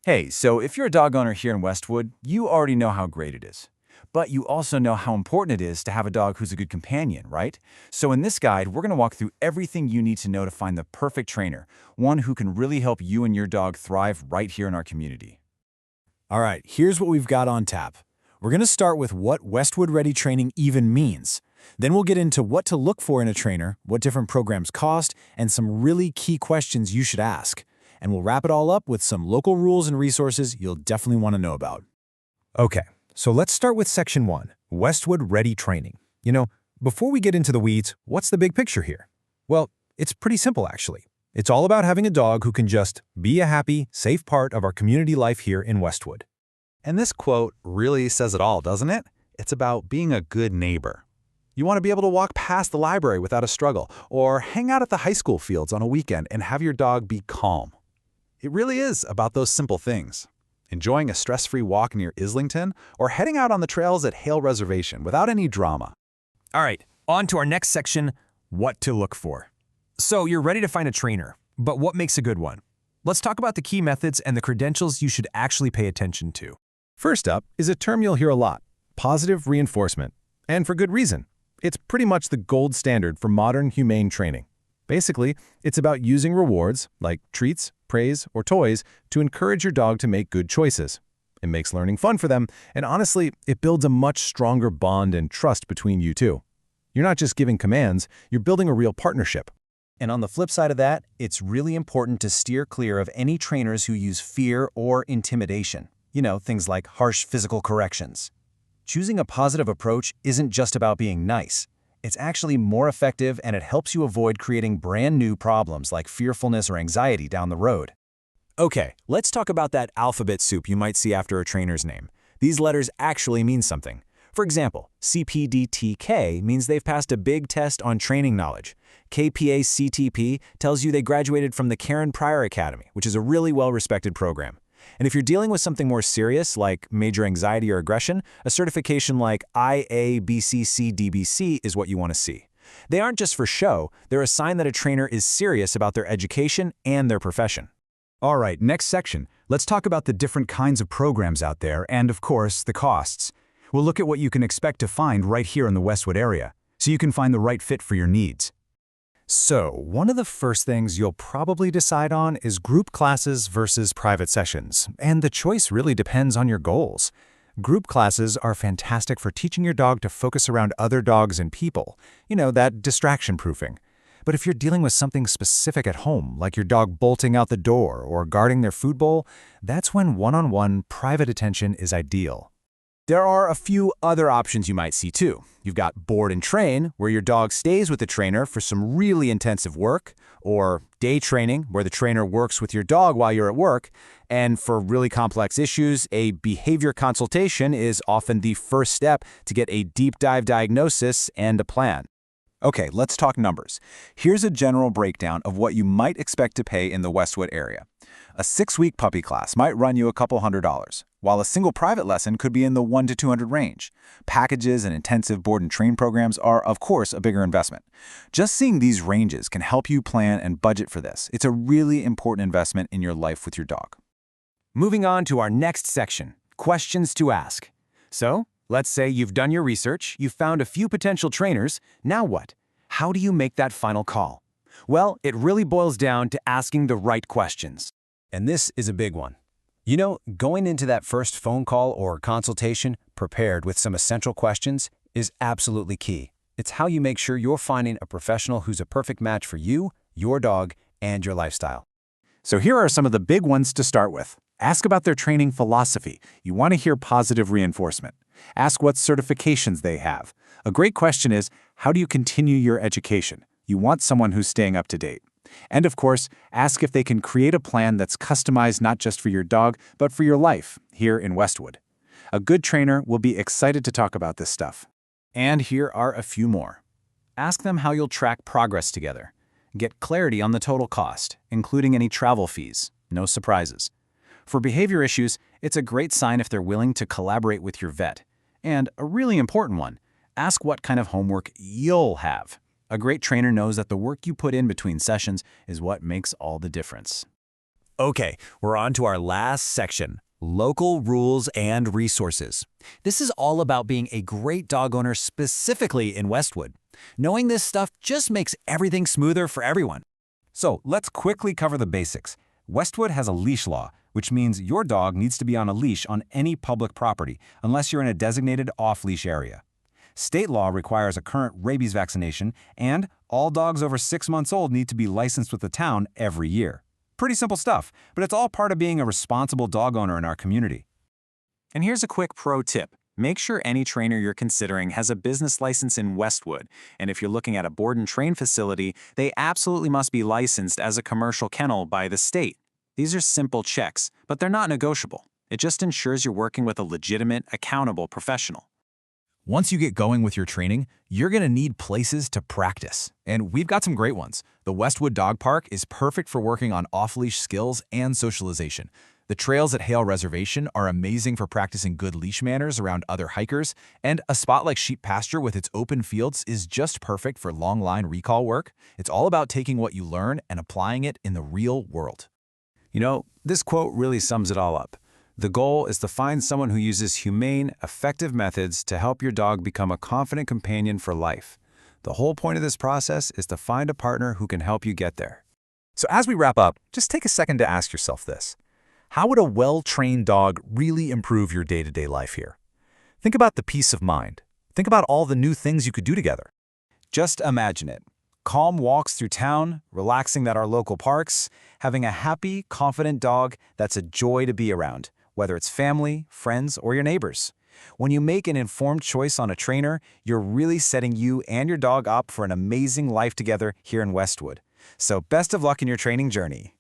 Hey, so if you're a dog owner here in Westwood, you already know how great it is. But you also know how important it is to have a dog who's a good companion, right? So in this guide, we're going to walk through everything you need to know to find the perfect trainer, one who can really help you and your dog thrive right here in our community. All right, here's what we've got on tap. We're going to start with what Westwood Ready training even means. Then we'll get into what to look for in a trainer, what different programs cost, and some really key questions you should ask. And we'll wrap it all up with some local rules and resources you'll definitely want to know about. Okay, so let's start with Section 1, Westwood Ready training. Before we get into the weeds, what's the big picture here? Well, it's pretty simple actually. It's all about having a dog who can just be a happy, safe part of our community life here in Westwood. And this quote really says it all, doesn't it? It's about being a good neighbor. You want to be able to walk past the library without a struggle, or hang out at the high school fields on a weekend and have your dog be calm. It really is about those simple things. Enjoying a stress-free walk near Islington, or heading out on the trails at Hale Reservation without any drama. All right, on to our next section, what to look for. So you're ready to find a trainer, but what makes a good one? Let's talk about the key methods and the credentials you should actually pay attention to. First up is a term you'll hear a lot, positive reinforcement. And for good reason. It's pretty much the gold standard for modern humane training. Basically, it's about using rewards, like treats, praise, or toys, to encourage your dog to make good choices. It makes learning fun for them, and honestly, it builds a much stronger bond and trust between you two. You're not just giving commands, you're building a real partnership. And on the flip side of that, it's really important to steer clear of any trainers who use fear or intimidation. Things like harsh physical corrections. Choosing a positive approach isn't just about being nice. It's actually more effective, and it helps you avoid creating brand new problems like fearfulness or anxiety down the road. Okay, let's talk about that alphabet soup you might see after a trainer's name. These letters actually mean something. For example, CPDTK means they've passed a big test on training knowledge. KPA-CTP tells you they graduated from the Karen Pryor Academy, which is a really well-respected program. And if you're dealing with something more serious, like major anxiety or aggression, a certification like IABCC-DBC is what you want to see. They aren't just for show, they're a sign that a trainer is serious about their education and their profession. All right, next section. Let's talk about the different kinds of programs out there and, of course, the costs. We'll look at what you can expect to find right here in the Westwood area, so you can find the right fit for your needs. So, one of the first things you'll probably decide on is group classes versus private sessions, and the choice really depends on your goals. Group classes are fantastic for teaching your dog to focus around other dogs and people, that distraction proofing. But if you're dealing with something specific at home, like your dog bolting out the door or guarding their food bowl, that's when one-on-one private attention is ideal. There are a few other options you might see too. You've got board and train, where your dog stays with the trainer for some really intensive work, or day training, where the trainer works with your dog while you're at work. And for really complex issues, a behavior consultation is often the first step to get a deep dive diagnosis and a plan. Okay, let's talk numbers. Here's a general breakdown of what you might expect to pay in the Westwood area. A 6-week puppy class might run you a couple $100s, while a single private lesson could be in the $100 to $200 range. Packages and intensive board and train programs are, of course, a bigger investment. Just seeing these ranges can help you plan and budget for this. It's a really important investment in your life with your dog. Moving on to our next section, questions to ask. So, let's say you've done your research, you've found a few potential trainers. Now what? How do you make that final call? Well, it really boils down to asking the right questions. And this is a big one. Going into that first phone call or consultation prepared with some essential questions is absolutely key. It's how you make sure you're finding a professional who's a perfect match for you, your dog, and your lifestyle. So here are some of the big ones to start with. Ask about their training philosophy. You want to hear positive reinforcement. Ask what certifications they have. A great question is, how do you continue your education? You want someone who's staying up to date. And of course, ask if they can create a plan that's customized not just for your dog, but for your life here in Westwood. A good trainer will be excited to talk about this stuff. And here are a few more. Ask them how you'll track progress together. Get clarity on the total cost, including any travel fees. No surprises. For behavior issues, it's a great sign if they're willing to collaborate with your vet. And a really important one, ask what kind of homework you'll have. A great trainer knows that the work you put in between sessions is what makes all the difference. Okay, we're on to our last section, local rules and resources. This is all about being a great dog owner specifically in Westwood. Knowing this stuff just makes everything smoother for everyone. So let's quickly cover the basics. Westwood has a leash law, which means your dog needs to be on a leash on any public property, unless you're in a designated off-leash area. State law requires a current rabies vaccination, and all dogs over 6 months old need to be licensed with the town every year. Pretty simple stuff, but it's all part of being a responsible dog owner in our community. And here's a quick pro tip. Make sure any trainer you're considering has a business license in Westwood, and if you're looking at a board and train facility, they absolutely must be licensed as a commercial kennel by the state. These are simple checks, but they're not negotiable. It just ensures you're working with a legitimate, accountable professional. Once you get going with your training, you're going to need places to practice. And we've got some great ones. The Westwood Dog Park is perfect for working on off-leash skills and socialization. The trails at Hale Reservation are amazing for practicing good leash manners around other hikers, and a spot like Sheep Pasture with its open fields is just perfect for long line recall work. It's all about taking what you learn and applying it in the real world. You know, this quote really sums it all up. The goal is to find someone who uses humane, effective methods to help your dog become a confident companion for life. The whole point of this process is to find a partner who can help you get there. So as we wrap up, just take a second to ask yourself this. How would a well-trained dog really improve your day-to-day life here? Think about the peace of mind. Think about all the new things you could do together. Just imagine it. Calm walks through town, relaxing at our local parks, having a happy, confident dog that's a joy to be around, whether it's family, friends, or your neighbors. When you make an informed choice on a trainer, you're really setting you and your dog up for an amazing life together here in Westwood. So best of luck in your training journey.